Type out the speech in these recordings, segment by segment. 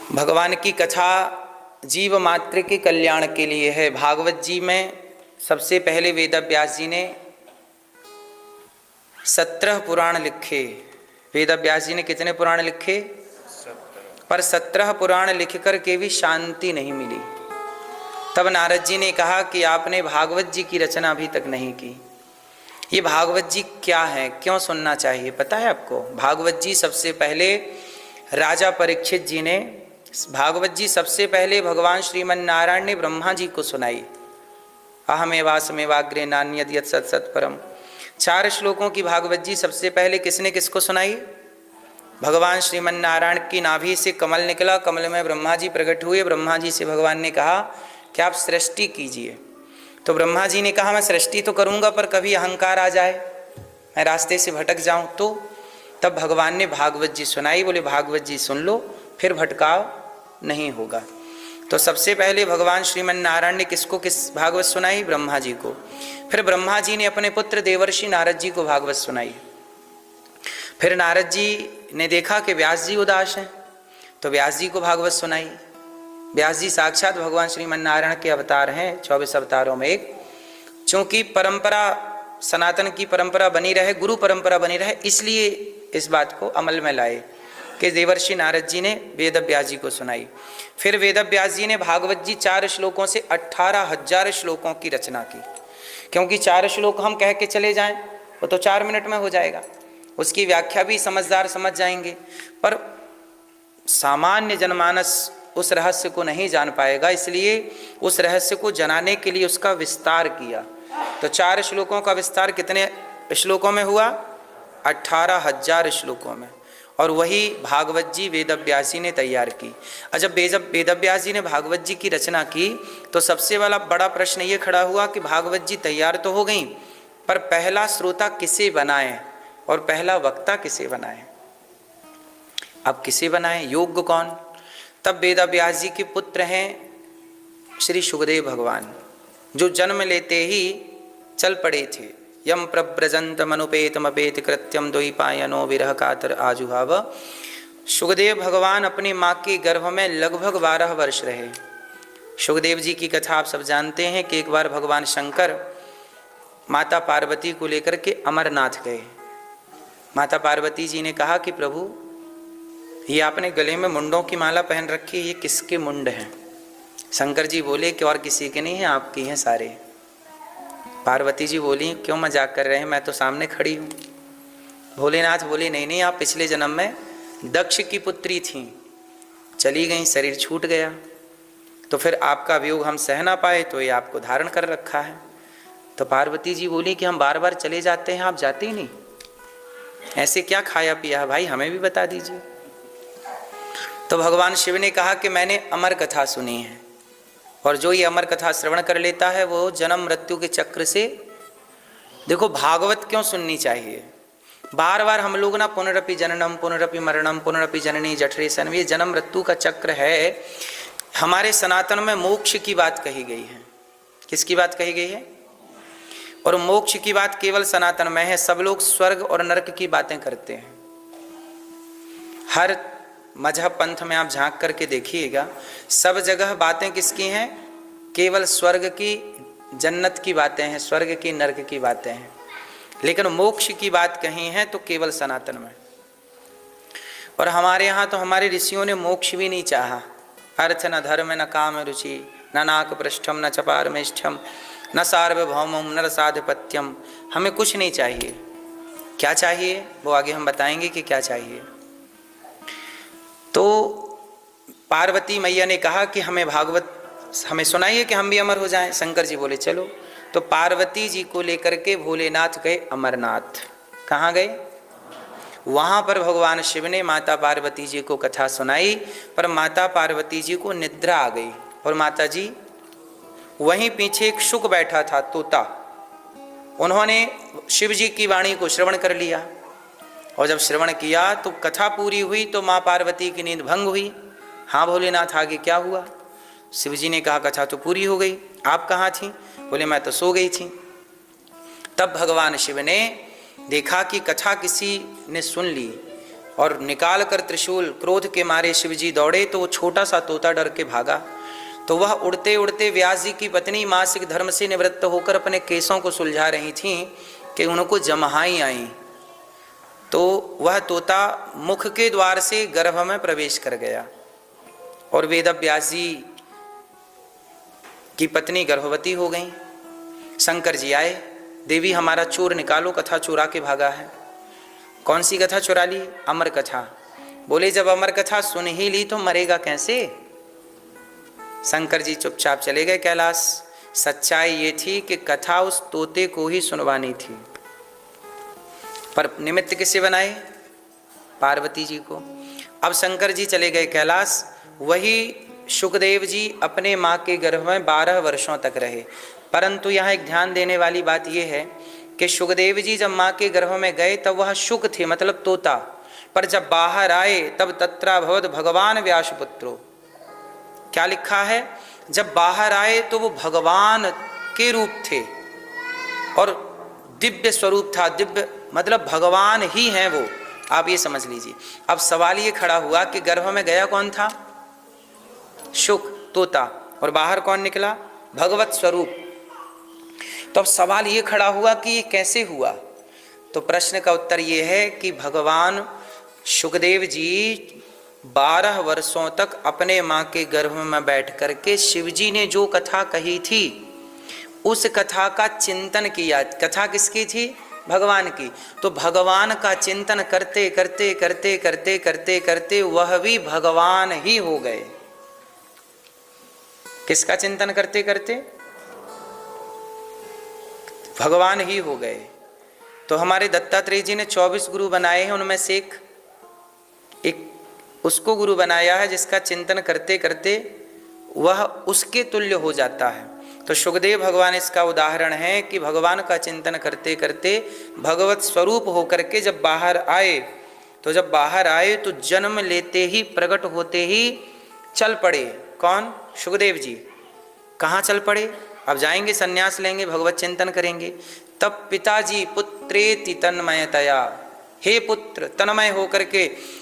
भगवान की कथा जीव मात्र के कल्याण के लिए है। भागवत जी में सबसे पहले वेद व्यास जी ने 17 पुराण लिखे। वेद व्यास जी ने कितने पुराण लिखे? 17। पर 17 पुराण लिख कर के भी शांति नहीं मिली। तब नारद जी ने कहा कि आपने भागवत जी की रचना अभी तक नहीं की। ये भागवत जी क्या है, क्यों सुनना चाहिए पता है आपको? भागवत जी सबसे पहले राजा परीक्षित जी ने, भागवत जी सबसे पहले भगवान श्रीमन नारायण ने ब्रह्मा जी को सुनाई। अहमेवासमेवाग्रे नान्यद यत् सत् सत् परम। 4 श्लोकों की भागवत जी सबसे पहले किसने किसको सुनाई? भगवान श्रीमन नारायण की नाभि से कमल निकला, कमल में ब्रह्मा जी प्रकट हुए। ब्रह्मा जी से भगवान ने कहा कि आप सृष्टि कीजिए। तो ब्रह्मा जी ने कहा मैं सृष्टि तो करूंगा पर कभी अहंकार आ जाए, मैं रास्ते से भटक जाऊं तो। तब भगवान ने भागवत जी सुनाई, बोले भागवत जी सुन लो फिर भटकाव नहीं होगा। तो सबसे पहले भगवान श्रीमन नारायण ने किसको किस भागवत सुनाई? ब्रह्मा जी को। फिर ब्रह्मा जी ने अपने पुत्र देवर्षि नारद जी को भागवत सुनाई। फिर नारद जी ने देखा कि व्यास जी उदास हैं, तो व्यास जी को भागवत सुनाई। व्यास जी साक्षात भगवान श्रीमन नारायण के अवतार हैं, 24 अवतारों में एक। चूंकि परंपरा सनातन की परंपरा बनी रहे, गुरु परंपरा बनी रहे, इसलिए इस बात को अमल में लाए कि देवर्षि नारद जी ने वेद व्यास जी को सुनाई। फिर वेद व्यास जी ने भागवत जी 4 श्लोकों से 18,000 श्लोकों की रचना की। क्योंकि 4 श्लोक हम कह के चले जाएं वो तो 4 मिनट में हो जाएगा, उसकी व्याख्या भी समझदार समझ जाएंगे, पर सामान्य जनमानस उस रहस्य को नहीं जान पाएगा। इसलिए उस रहस्य को जनाने के लिए उसका विस्तार किया। तो 4 श्लोकों का विस्तार कितने श्लोकों में हुआ? 18,000 श्लोकों में। और वही भागवत जी वेद व्यास जी ने तैयार की। और जब वेद व्यास जी ने भागवत जी की रचना की तो सबसे वाला बड़ा प्रश्न ये खड़ा हुआ कि भागवत जी तैयार तो हो गई, पर पहला श्रोता किसे बनाए और पहला वक्ता किसे बनाए? अब किसे बनाए, योग्य कौन? तब वेद व्यास जी के पुत्र हैं श्री सुखदेव भगवान, जो जन्म लेते ही चल पड़े थे। यम प्रव्रजंत मनुपेतमपेत कृत्यम द्वैपायनो विरह कातर आजुहाव। सुखदेव भगवान अपनी माँ के गर्भ में लगभग 12 वर्ष रहे। सुखदेव जी की कथा आप सब जानते हैं कि एक बार भगवान शंकर माता पार्वती को लेकर के अमरनाथ गए। माता पार्वती जी ने कहा कि प्रभु ये आपने गले में मुंडों की माला पहन रखी, ये किसके मुंड हैं? शंकर जी बोले कि और किसी के नहीं हैं, आपकी हैं सारे। पार्वती जी बोली क्यों मजाक कर रहे हैं, मैं तो सामने खड़ी हूँ। भोलेनाथ बोले नहीं नहीं, आप पिछले जन्म में दक्ष की पुत्री थीं, चली गई, शरीर छूट गया, तो फिर आपका वियोग हम सह ना पाए तो ये आपको धारण कर रखा है। तो पार्वती जी बोली कि हम बार बार चले जाते हैं, आप जाते ही नहीं, ऐसे क्या खाया पिया है भाई, हमें भी बता दीजिए। तो भगवान शिव ने कहा कि मैंने अमर कथा सुनी है, और जो ये अमर कथा श्रवण कर लेता है वो जन्म मृत्यु के चक्र से, देखो भागवत क्यों सुननी चाहिए? बार बार हम लोग ना पुनरपि जननम पुनरपि मरणम पुनरपि जननी जठरे सनम, ये जन्म मृत्यु का चक्र है। हमारे सनातन में मोक्ष की बात कही गई है। किसकी बात कही गई है? और मोक्ष की बात केवल सनातन में है। सब लोग स्वर्ग और नरक की बातें करते हैं। हर मजहब पंथ में आप झांक करके देखिएगा, सब जगह बातें किसकी हैं? केवल स्वर्ग की, जन्नत की बातें हैं, स्वर्ग की, नरक की बातें हैं। लेकिन मोक्ष की बात कहीं है तो केवल सनातन में। और हमारे यहाँ तो हमारे ऋषियों ने मोक्ष भी नहीं चाहा। अर्थ न धर्म न काम रुचि न नाक पृष्ठम न चपारमेष्ठम न सार्वभौमम न रसाधिपत्यम। हमें कुछ नहीं चाहिए। क्या चाहिए वो आगे हम बताएंगे कि क्या चाहिए। तो पार्वती मैया ने कहा कि हमें भागवत हमें सुनाइए कि हम भी अमर हो जाएं। शंकर जी बोले चलो। तो पार्वती जी को लेकर के भोलेनाथ गए अमरनाथ। कहाँ गए? वहाँ पर भगवान शिव ने माता पार्वती जी को कथा सुनाई, पर माता पार्वती जी को निद्रा आ गई। और माता जी वहीं पीछे एक शुक बैठा था, तोता, उन्होंने शिव जी की वाणी को श्रवण कर लिया। और जब श्रवण किया तो कथा पूरी हुई तो माँ पार्वती की नींद भंग हुई। हाँ भोलेनाथ आगे क्या हुआ? शिव जी ने कहा कथा तो पूरी हो गई, आप कहाँ थी? बोले मैं तो सो गई थी। तब भगवान शिव ने देखा कि कथा किसी ने सुन ली, और निकाल कर त्रिशूल क्रोध के मारे शिवजी दौड़े तो वो छोटा सा तोता डर के भागा। तो वह उड़ते उड़ते व्यास जी की पत्नी मासिक धर्म से निवृत्त होकर अपने केसों को सुलझा रही थीं कि उनको जमहाई आई। तो वह तोता मुख के द्वार से गर्भ में प्रवेश कर गया और वेद व्यास जी की पत्नी गर्भवती हो गई। शंकर जी आए, देवी हमारा चोर निकालो, कथा चुरा के भागा है। कौन सी कथा चुरा ली? अमर कथा। बोले जब अमर कथा सुन ही ली तो मरेगा कैसे? शंकर जी चुपचाप चले गए कैलाश। सच्चाई ये थी कि कथा उस तोते को ही सुनवानी थी, पर निमित्त किसे बनाए? पार्वती जी को। अब शंकर जी चले गए कैलाश। वही शुकदेव जी अपने माँ के गर्भ में 12 वर्षों तक रहे। परंतु यहाँ एक ध्यान देने वाली बात यह है कि शुकदेव जी जब माँ के गर्भ में गए तब वह शुक थे, मतलब तोता, पर जब बाहर आए तब तत्राभवद भगवान व्यासपुत्रो। क्या लिखा है? जब बाहर आए तो वो भगवान के रूप थे और दिव्य स्वरूप था। दिव्य मतलब भगवान ही हैं वो, आप ये समझ लीजिए। अब सवाल ये खड़ा हुआ कि गर्भ में गया कौन था? शुक, तोता, और बाहर कौन निकला? भगवत स्वरूप। तो अब सवाल ये खड़ा हुआ कि ये कैसे हुआ? तो प्रश्न का उत्तर ये है कि भगवान शुकदेव जी 12 वर्षों तक अपने माँ के गर्भ में बैठ करके शिवजी ने जो कथा कही थी उस कथा का चिंतन किया। कथा किसकी थी? भगवान की। तो भगवान का चिंतन करते करते करते करते करते करते वह भी भगवान ही हो गए। किसका चिंतन करते करते? भगवान ही हो गए। तो हमारे दत्तात्रेय जी ने 24 गुरु बनाए हैं, उनमें से एक उसको गुरु बनाया है जिसका चिंतन करते करते वह उसके तुल्य हो जाता है। तो शुकदेव भगवान इसका उदाहरण है कि भगवान का चिंतन करते करते भगवत स्वरूप होकर के जब बाहर आए, तो जब बाहर आए तो जन्म लेते ही प्रकट होते ही चल पड़े। कौन? शुकदेव जी। कहाँ चल पड़े? अब जाएंगे, सन्यास लेंगे, भगवत चिंतन करेंगे। तब पिताजी पुत्रेति तन्मयतया, हे पुत्र, तन्मय होकर के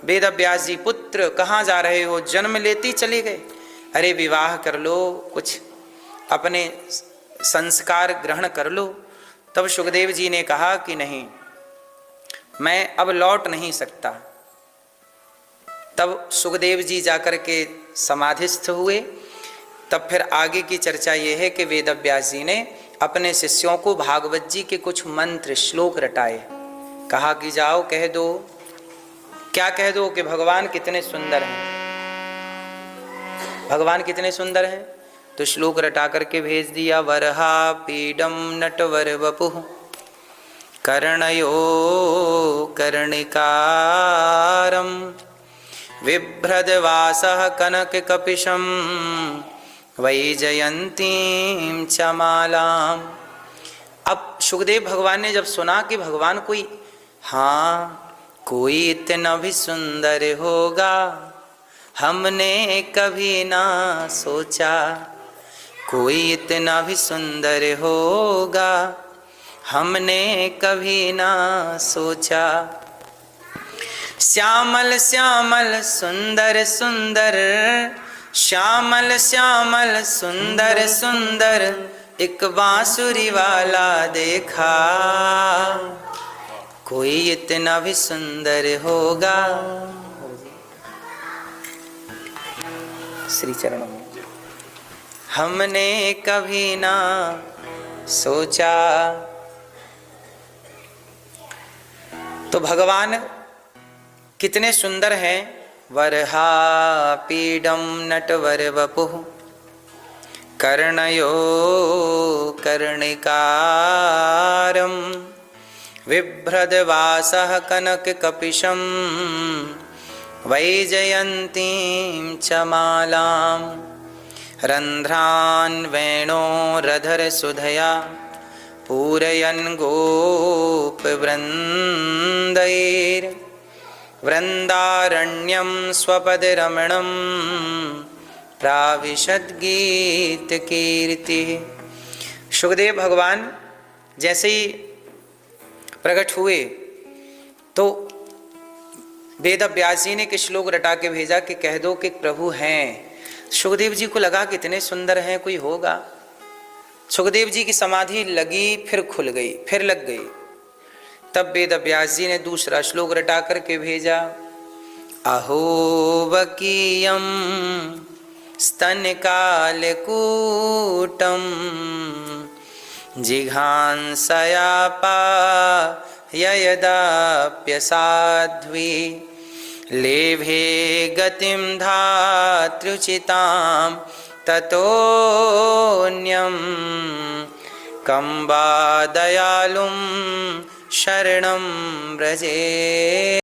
वेद व्यास जी, पुत्र कहाँ जा रहे हो? जन्म लेते चले गए। अरे विवाह कर लो, कुछ अपने संस्कार ग्रहण कर लो। तब शुकदेव जी ने कहा कि नहीं, मैं अब लौट नहीं सकता। तब सुखदेव जी जाकर के समाधिस्थ हुए। तब फिर आगे की चर्चा ये है कि वेद व्यास जी ने अपने शिष्यों को भागवत जी के कुछ मंत्र श्लोक रटाए। कहा कि जाओ कह दो। क्या कह दो? कि भगवान कितने सुंदर हैं, भगवान कितने सुंदर हैं। तो श्लोक रटा करके भेज दिया। वरहा पीडम नटवर वपुः कर्णयो कर्णिकारम बिभ्रदवासः कनककपिशं वैजयंतीं च मालाम्। अब सुखदेव भगवान ने जब सुना कि भगवान कोई, हाँ कोई इतना भी सुंदर होगा हमने कभी ना सोचा, कोई इतना भी सुंदर होगा हमने कभी ना सोचा। श्यामल श्यामल सुंदर सुंदर, श्यामल श्यामल सुंदर सुंदर एक बांसुरी वाला देखा, कोई इतना भी सुंदर होगा। श्री चरणों में हमने कभी ना सोचा। तो भगवान कितने सुंदर हैं। वरहा पीडम नटवर वपुः कर्णयो कर्णिकारम बिभ्रदवासः कनककपिशं वैजयन्तीं च मालाम्। रन्ध्रान् वेणोरधरसुधया पूरयन् गोपवृन्दैर्वृन्दारण्यं स्वपदरमणं प्राविशद्गीतकीर्तिः। सुखदेव भगवान जैसे ही प्रकट हुए तो वेद व्यास जी ने कि श्लोक रटा के भेजा कि कह दो कि प्रभु हैं। सुखदेव जी को लगा कि इतने सुंदर हैं, कोई होगा। सुखदेव जी की समाधि लगी, फिर खुल गई, फिर लग गई। तब वेद व्यास जी ने दूसरा श्लोक रटा करके भेजा, अहो वकीयम स्तनकालकूटम जिघांसयापायदाप्यसाध्वी लेभे गतिम धात्रुचितां ततोऽन्यं कं वा दयालुं शरणं व्रजे।